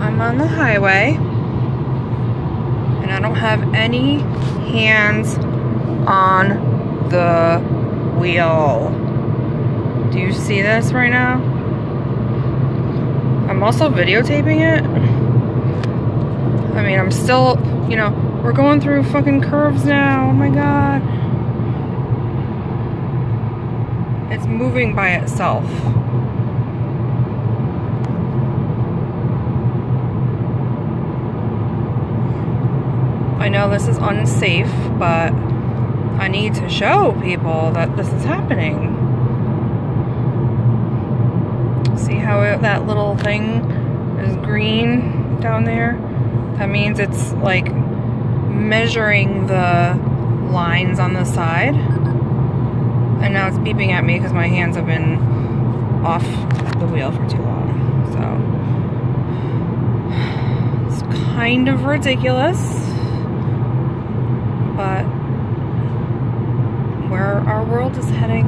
I'm on the highway and I don't have any hands on the wheel. Do you see this right now? I'm also videotaping it. I mean, I'm still, you know, we're going through fucking curves now. Oh my god. It's moving by itself. I know this is unsafe, but I need to show people that this is happening. See how that little thing is green down there? That means it's like measuring the lines on the side. And now it's beeping at me because my hands have been off the wheel for too long. So it's kind of ridiculous, but where our world is heading